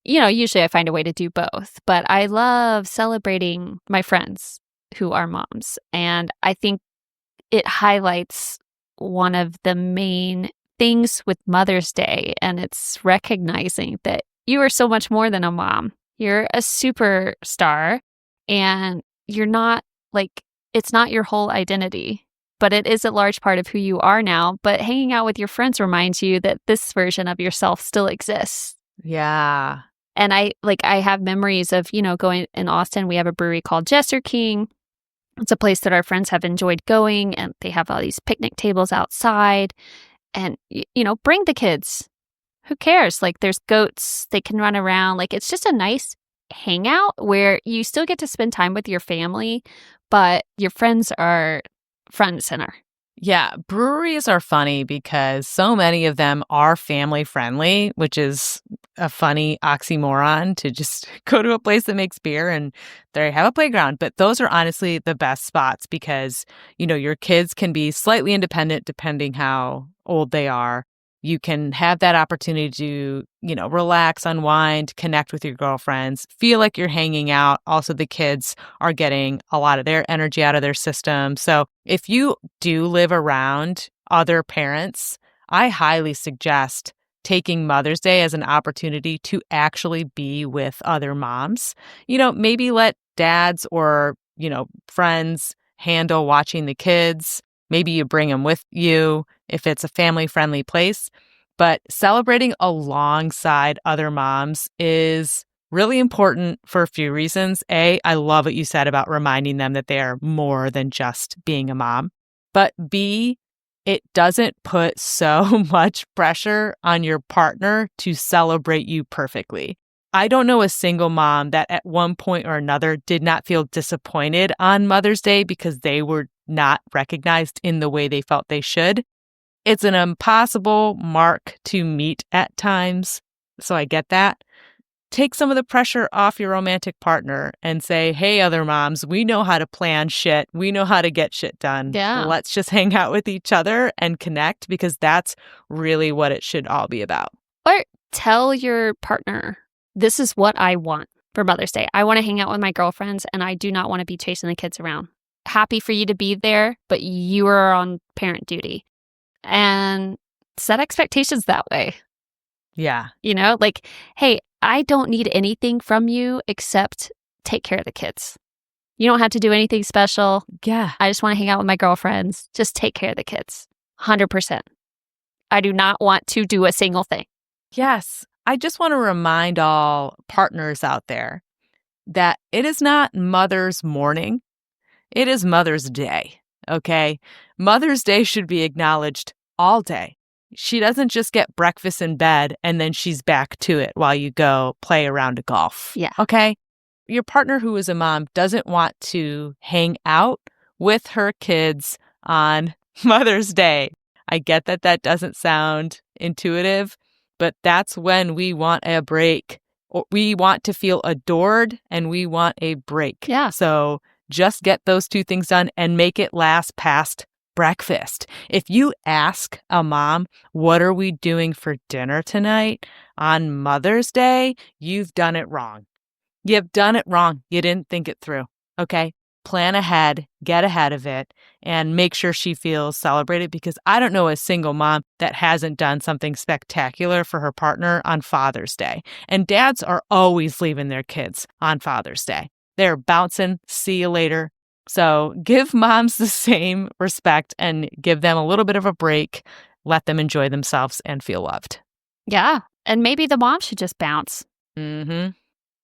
Usually I find a way to do both, but I love celebrating my friends who are moms. And I think it highlights one of the main things with Mother's Day, and it's recognizing that you are so much more than a mom. You're a superstar, and you're not it's not your whole identity, but it is a large part of who you are now. But hanging out with your friends reminds you that this version of yourself still exists. Yeah. And I have memories of, going in Austin. We have a brewery called 𝗪𝗪. It's a place that our friends have enjoyed going, and they have all these picnic tables outside. And, bring the kids. Who cares? There's goats. They can run around. It's just a nice hangout where you still get to spend time with your family, but your friends are front and center. Yeah, breweries are funny because so many of them are family friendly, which is a funny oxymoron to just go to a place that makes beer and they have a playground. But those are honestly the best spots because, your kids can be slightly independent depending how old they are. You can have that opportunity to, relax, unwind, connect with your girlfriends, feel like you're hanging out. Also, the kids are getting a lot of their energy out of their system. So if you do live around other parents, I highly suggest taking Mother's Day as an opportunity to actually be with other moms. Maybe let dads or, friends handle watching the kids. Maybe you bring them with you if it's a family-friendly place. But celebrating alongside other moms is really important for a few reasons. A, I love what you said about reminding them that they are more than just being a mom. But B, it doesn't put so much pressure on your partner to celebrate you perfectly. I don't know a single mom that at one point or another did not feel disappointed on Mother's Day because they were not recognized in the way they felt they should. It's an impossible mark to meet at times, so I get that. Take some of the pressure off your romantic partner and say, hey, other moms, we know how to plan shit. We know how to get shit done. Yeah. Let's just hang out with each other and connect because that's really what it should all be about. Or tell your partner, this is what I want for Mother's Day. I want to hang out with my girlfriends and I do not want to be chasing the kids around. Happy for you to be there, but you are on parent duty. And set expectations that way. Yeah. Hey, I don't need anything from you except take care of the kids. You don't have to do anything special. Yeah. I just want to hang out with my girlfriends. Just take care of the kids. 100%. I do not want to do a single thing. Yes. I just want to remind all partners out there that it is not Mother's morning. It is Mother's Day. Okay? Mother's Day should be acknowledged all day. She doesn't just get breakfast in bed and then she's back to it while you go play a round of golf. Yeah. Okay? Your partner who is a mom doesn't want to hang out with her kids on Mother's Day. I get that that doesn't sound intuitive, but that's when we want a break. We want to feel adored and we want a break. Yeah. So just get those two things done and make it last past breakfast. If you ask a mom, what are we doing for dinner tonight on Mother's Day? You've done it wrong. You've done it wrong. You didn't think it through. Okay? Plan ahead, get ahead of it, and make sure she feels celebrated because I don't know a single mom that hasn't done something spectacular for her partner on Father's Day. And dads are always leaving their kids on Father's Day. They're bouncing, see you later. So give moms the same respect and give them a little bit of a break. Let them enjoy themselves and feel loved. Yeah. And maybe the mom should just bounce. Mm-hmm.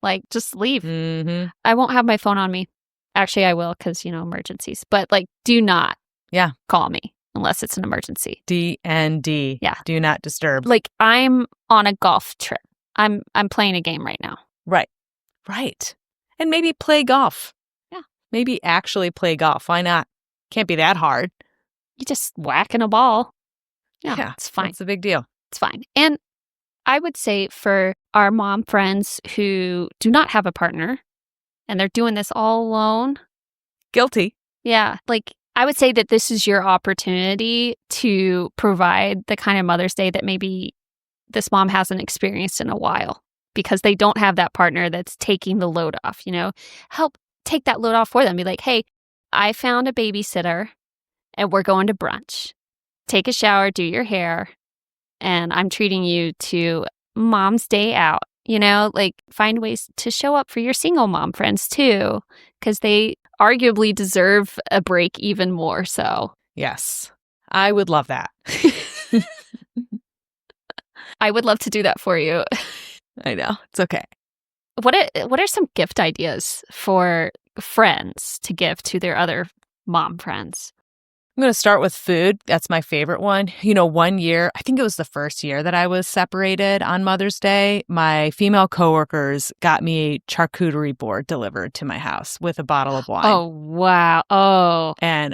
Like, just leave. Mm-hmm. I won't have my phone on me. Actually, I will because, emergencies. But, like, do not call me unless it's an emergency. DND. Yeah. Do not disturb. Like, I'm on a golf trip. I'm playing a game right now. Right. And maybe play golf. Yeah. Maybe actually play golf. Why not? Can't be that hard. You just whacking a ball. Yeah, it's fine. What's the big deal? It's fine. And I would say for our mom friends who do not have a partner and they're doing this all alone. Guilty. Yeah. Like, I would say that this is your opportunity to provide the kind of Mother's Day that maybe this mom hasn't experienced in a while because they don't have that partner that's taking the load off, Help take that load off for them. Be like, hey, I found a babysitter and we're going to brunch. Take a shower, do your hair, and I'm treating you to Mom's Day out. Like, find ways to show up for your single mom friends too, because they arguably deserve a break even more so. Yes, I would love that. I would love to do that for you. I know. It's okay. What are some gift ideas for friends to give to their other mom friends? I'm going to start with food. That's my favorite one. 1 year, I think it was the first year that I was separated on Mother's Day, my female coworkers got me a charcuterie board delivered to my house with a bottle of wine. Oh, wow. Oh. And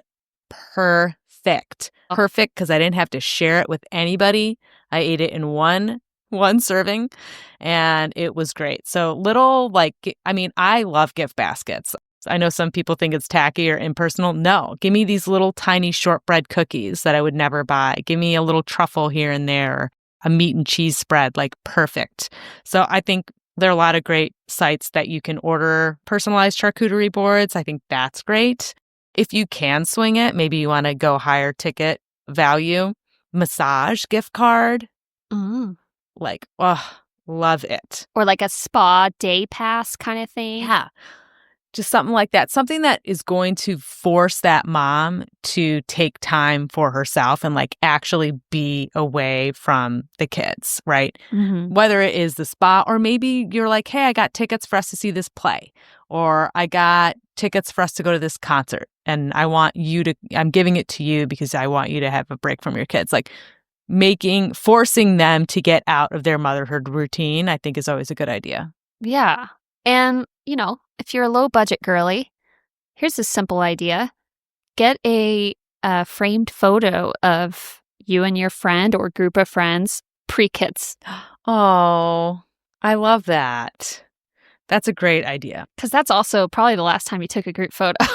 perfect. Perfect because I didn't have to share it with anybody. I ate it in one serving and it was great. So I love gift baskets. I know some people think it's tacky or impersonal. No, give me these little tiny shortbread cookies that I would never buy. Give me a little truffle here and there, a meat and cheese spread, like perfect. So I think there are a lot of great sites that you can order personalized charcuterie boards. I think that's great. If you can swing it, maybe you want to go higher ticket value, massage gift card. Like, love it. Or like a spa day pass kind of thing. Yeah. Just something like that. Something that is going to force that mom to take time for herself and like actually be away from the kids, right? Mm-hmm. Whether it is the spa or maybe you're like, hey, I got tickets for us to see this play, or I got tickets for us to go to this concert and I'm giving it to you because I want you to have a break from your kids. Like forcing them to get out of their motherhood routine, I think is always a good idea. Yeah. And, if you're a low budget girly, here's a simple idea. Get a framed photo of you and your friend or group of friends pre-kids. Oh, I love that. That's a great idea. Because that's also probably the last time you took a group photo.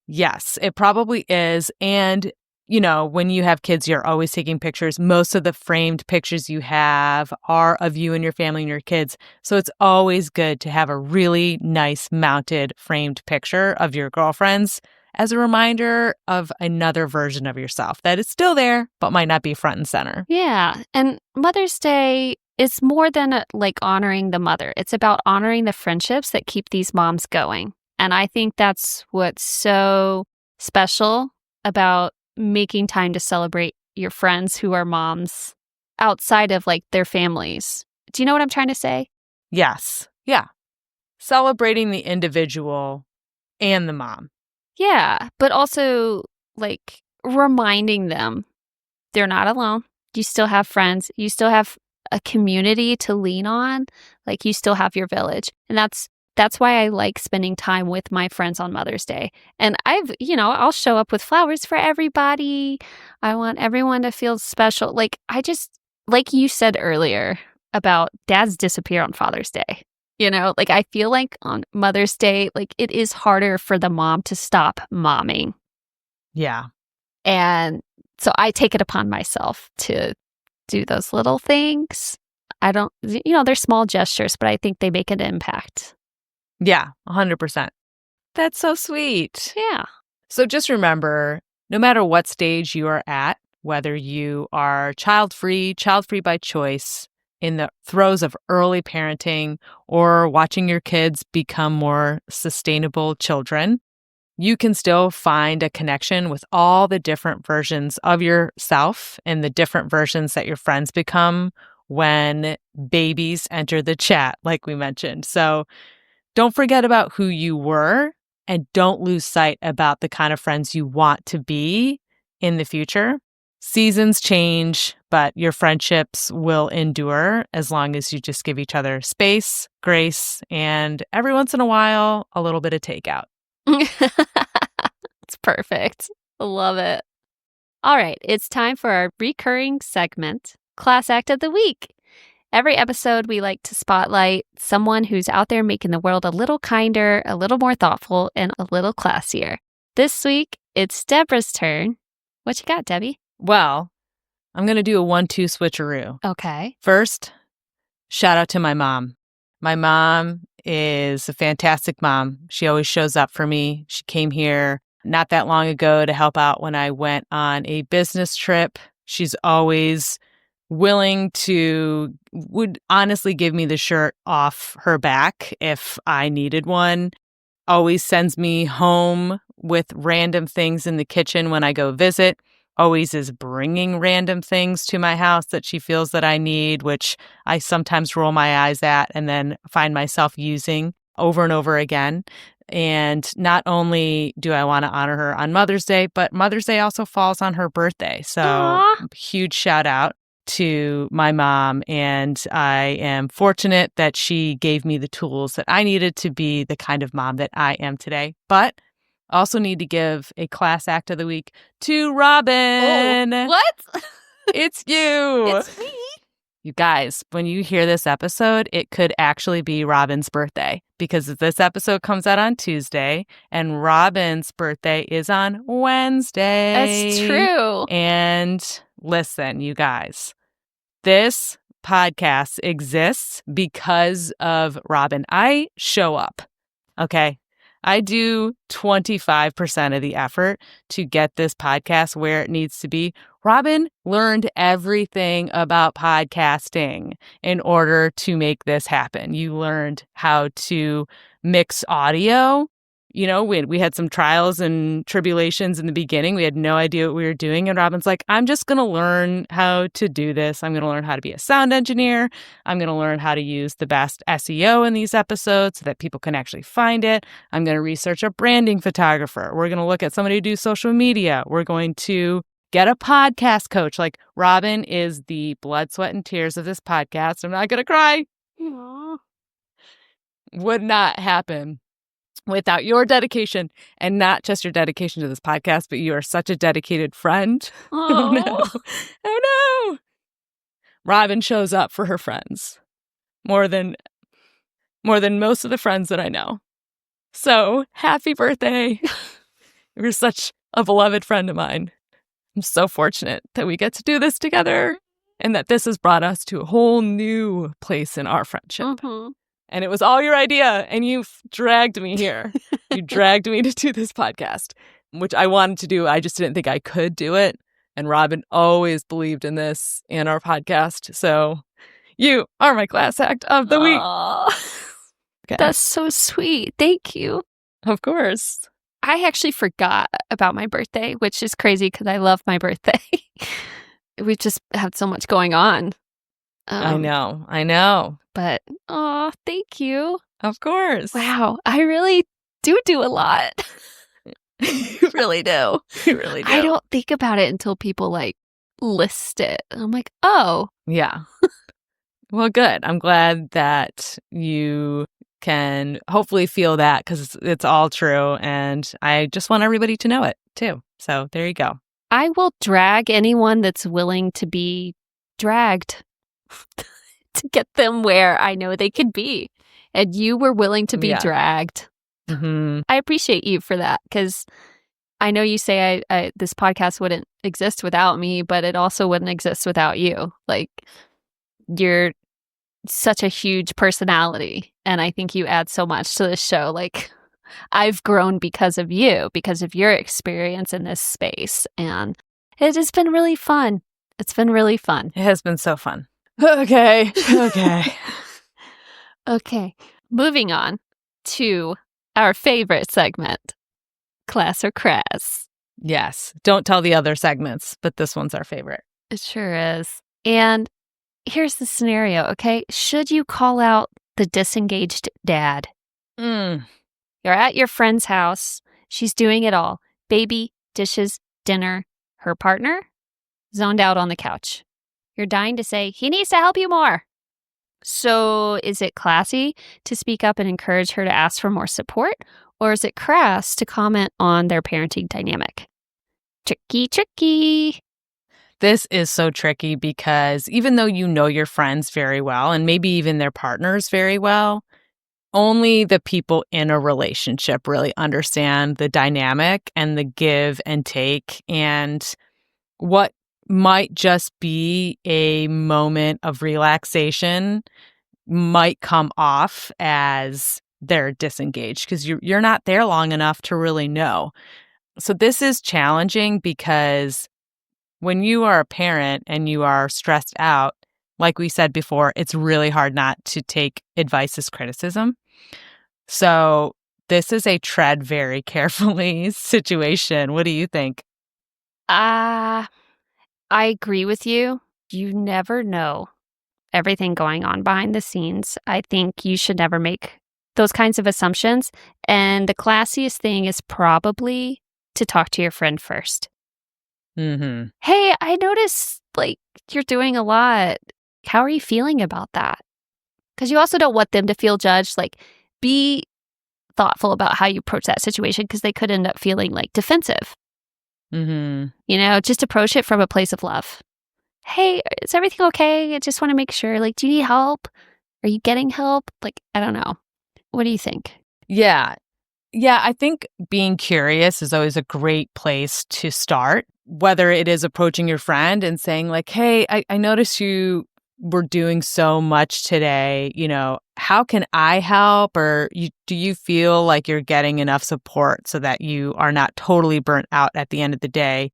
Yes, it probably is. And when you have kids, you're always taking pictures. Most of the framed pictures you have are of you and your family and your kids. So it's always good to have a really nice mounted framed picture of your girlfriends as a reminder of another version of yourself that is still there, but might not be front and center. Yeah. And Mother's Day is more than like honoring the mother. It's about honoring the friendships that keep these moms going. And I think that's what's so special about making time to celebrate your friends who are moms outside of like their families. Do you know what I'm trying to say? Yes. Yeah. Celebrating the individual and the mom. Yeah. But also like reminding them they're not alone. You still have friends. You still have a community to lean on. Like you still have your village. And that's why I like spending time with my friends on Mother's Day. And I'll show up with flowers for everybody. I want everyone to feel special. Like like you said earlier about dads disappear on Father's Day. Like I feel like on Mother's Day, like it is harder for the mom to stop momming. Yeah. And so I take it upon myself to do those little things. They're small gestures, but I think they make an impact. Yeah, 100%. That's so sweet. Yeah. So just remember, no matter what stage you are at, whether you are child-free by choice, in the throes of early parenting, or watching your kids become more sustainable children, you can still find a connection with all the different versions of yourself and the different versions that your friends become when babies enter the chat, like we mentioned. So don't forget about who you were and don't lose sight about the kind of friends you want to be in the future. Seasons change, but your friendships will endure as long as you just give each other space, grace, and every once in a while, a little bit of takeout. It's perfect. Love it. All right, it's time for our recurring segment, Class Act of the Week. Every episode, we like to spotlight someone who's out there making the world a little kinder, a little more thoughtful, and a little classier. This week, it's Deborah's turn. What you got, Debbie? Well, I'm going to do a 1-2 switcheroo. Okay. First, shout out to my mom. My mom is a fantastic mom. She always shows up for me. She came here not that long ago to help out when I went on a business trip. She's always willing to, would honestly give me the shirt off her back if I needed one. Always sends me home with random things in the kitchen when I go visit. Always is bringing random things to my house that she feels that I need, which I sometimes roll my eyes at and then find myself using over and over again. And not only do I want to honor her on Mother's Day, but Mother's Day also falls on her birthday. So Aww. Huge shout out to my mom. And I am fortunate that she gave me the tools that I needed to be the kind of mom that I am today. But also need to give a class act of the week to Robin. Oh, what? It's you. It's me. You guys, when you hear this episode, it could actually be Robin's birthday because this episode comes out on Tuesday and Robin's birthday is on Wednesday. That's true. And listen, you guys, this podcast exists because of Robin. I show up, okay? I do 25% of the effort to get this podcast where it needs to be. Robin learned everything about podcasting in order to make this happen. You learned how to mix audio. You know, we had some trials and tribulations in the beginning. We had no idea what we were doing. And Robin's like, I'm just going to learn how to do this. I'm going to learn how to be a sound engineer. I'm going to learn how to use the best SEO in these episodes so that people can actually find it. I'm going to research a branding photographer. We're going to look at somebody who do social media. We're going to get a podcast coach. Like, Robin is the blood, sweat, and tears of this podcast. I'm not going to cry. Aww. Would not happen without your dedication, and not just your dedication to this podcast, but you are such a dedicated friend. Oh no. Oh no. Robin shows up for her friends more than most of the friends that I know. So happy birthday. You're such a beloved friend of mine. I'm so fortunate that we get to do this together and that this has brought us to a whole new place in our friendship. Mm-hmm. And it was all your idea, and you dragged me here. You dragged me to do this podcast, which I wanted to do. I just didn't think I could do it. And Robin always believed in this and our podcast. So you are my class act of the week. Okay. That's so sweet. Thank you. Of course. I actually forgot about my birthday, which is crazy because I love my birthday. We've just had so much going on. I know. But, thank you. Of course. Wow, I really do a lot. You really do. You really do. I don't think about it until people, like, list it. I'm like, oh. Yeah. Well, good. I'm glad that you can hopefully feel that because it's all true. And I just want everybody to know it, too. So there you go. I will drag anyone that's willing to be dragged to get them where I know they could be. And you were willing to be dragged. Mm-hmm. I appreciate you for that because I know you say I this podcast wouldn't exist without me, but it also wouldn't exist without you. Like, you're such a huge personality, and I think you add so much to this show. Like, I've grown because of you, because of your experience in this space, and it has been really fun. It's been really fun. It has been so fun. Okay. Okay. Moving on to our favorite segment, Class or Crass. Yes. Don't tell the other segments, but this one's our favorite. It sure is. And here's the scenario, okay? Should you call out the disengaged dad? Mm. You're at your friend's house. She's doing it all. Baby, dishes, dinner. Her partner? Zoned out on the couch. You're dying to say, he needs to help you more. So is it classy to speak up and encourage her to ask for more support? Or is it crass to comment on their parenting dynamic? Tricky, tricky. This is so tricky because even though you know your friends very well and maybe even their partners very well, only the people in a relationship really understand the dynamic and the give and take, and what might just be a moment of relaxation might come off as they're disengaged because you're not there long enough to really know. So this is challenging because when you are a parent and you are stressed out, like we said before, it's really hard not to take advice as criticism. So this is a tread very carefully situation. What do you think? I agree with you. You never know everything going on behind the scenes. I think you should never make those kinds of assumptions. And the classiest thing is probably to talk to your friend first. Mm-hmm. Hey, I noticed you're doing a lot. How are you feeling about that? Because you also don't want them to feel judged. Be thoughtful about how you approach that situation because they could end up feeling defensive. Mm-hmm. Just approach it from a place of love. Hey, is everything okay? I just want to make sure. Do you need help? Are you getting help? I don't know. What do you think? Yeah. Yeah, I think being curious is always a great place to start, whether it is approaching your friend and saying hey, I noticed you were doing so much today. How can I help? Or do you feel like you're getting enough support so that you are not totally burnt out at the end of the day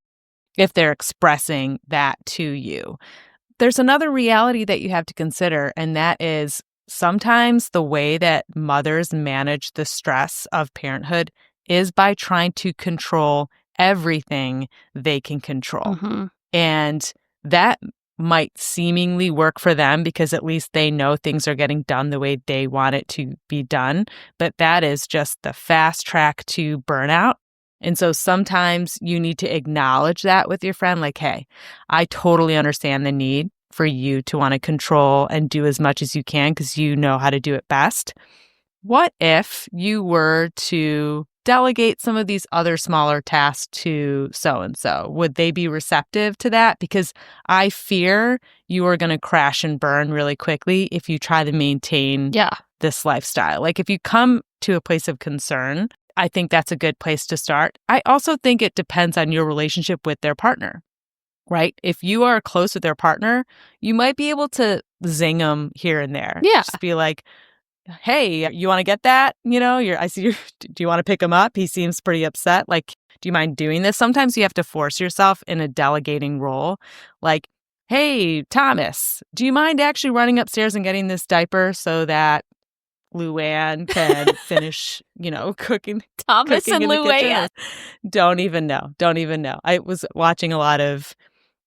if they're expressing that to you? There's another reality that you have to consider, and that is sometimes the way that mothers manage the stress of parenthood is by trying to control everything they can control. Mm-hmm. And that might seemingly work for them because at least they know things are getting done the way they want it to be done. But that is just the fast track to burnout. And so sometimes you need to acknowledge that with your friend, hey, I totally understand the need for you to want to control and do as much as you can because you know how to do it best. What if you were to delegate some of these other smaller tasks to so-and-so? Would they be receptive to that? Because I fear you are going to crash and burn really quickly if you try to maintain this lifestyle. If you come to a place of concern, I think that's a good place to start. I also think it depends on your relationship with their partner, right? If you are close with their partner, you might be able to zing them here and there. Yeah. Just be like, hey, you want to get that? I see you. Do you want to pick him up? He seems pretty upset. Do you mind doing this? Sometimes you have to force yourself in a delegating role. Hey, Thomas, do you mind actually running upstairs and getting this diaper so that Luann can finish, cooking. Thomas cooking and Luann. Don't even know. I was watching a lot of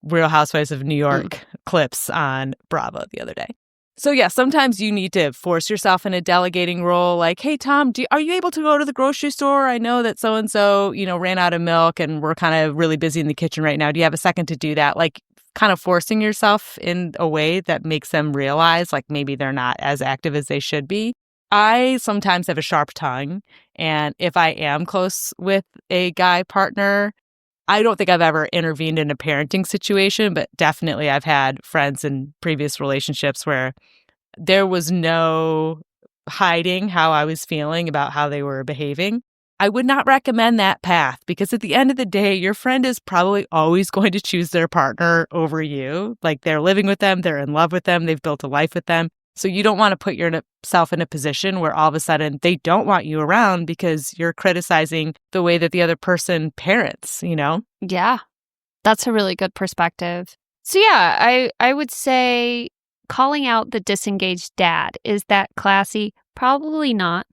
Real Housewives of New York clips on Bravo the other day. So yeah, sometimes you need to force yourself in a delegating role. Hey, Tom, are you able to go to the grocery store? I know that so-and-so, ran out of milk and we're kind of really busy in the kitchen right now. Do you have a second to do that? Kind of forcing yourself in a way that makes them realize maybe they're not as active as they should be. I sometimes have a sharp tongue, and if I am close with a guy partner, I don't think I've ever intervened in a parenting situation, but definitely I've had friends in previous relationships where there was no hiding how I was feeling about how they were behaving. I would not recommend that path because at the end of the day, your friend is probably always going to choose their partner over you. They're living with them, they're in love with them, they've built a life with them. So you don't want to put yourself in a position where all of a sudden they don't want you around because you're criticizing the way that the other person parents, Yeah, that's a really good perspective. So yeah, I would say calling out the disengaged dad, is that classy? Probably not.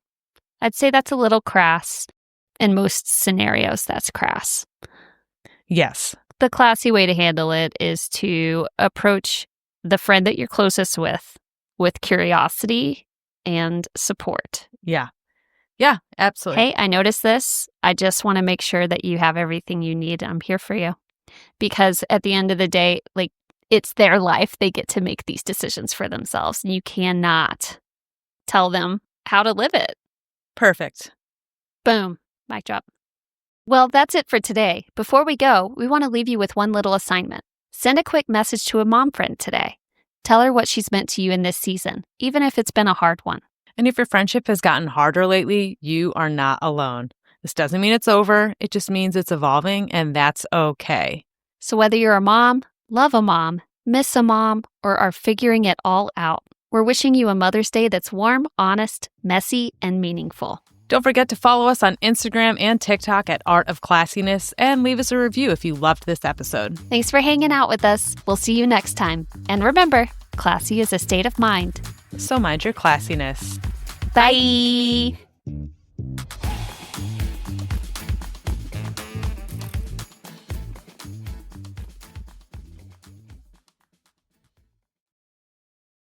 I'd say that's a little crass. In most scenarios, that's crass. Yes. The classy way to handle it is to approach the friend that you're closest with curiosity and support. Yeah. Yeah, absolutely. Hey, I noticed this. I just want to make sure that you have everything you need. I'm here for you. Because at the end of the day, like, it's their life. They get to make these decisions for themselves. You cannot tell them how to live it. Perfect. Boom. Mic drop. Well, that's it for today. Before we go, we want to leave you with one little assignment. Send a quick message to a mom friend today. Tell her what she's meant to you in this season, even if it's been a hard one. And if your friendship has gotten harder lately, you are not alone. This doesn't mean it's over. It just means it's evolving, and that's okay. So whether you're a mom, love a mom, miss a mom, or are figuring it all out, we're wishing you a Mother's Day that's warm, honest, messy, and meaningful. Don't forget to follow us on Instagram and TikTok at Art of Classiness and leave us a review if you loved this episode. Thanks for hanging out with us. We'll see you next time. And remember, classy is a state of mind. So mind your classiness. Bye.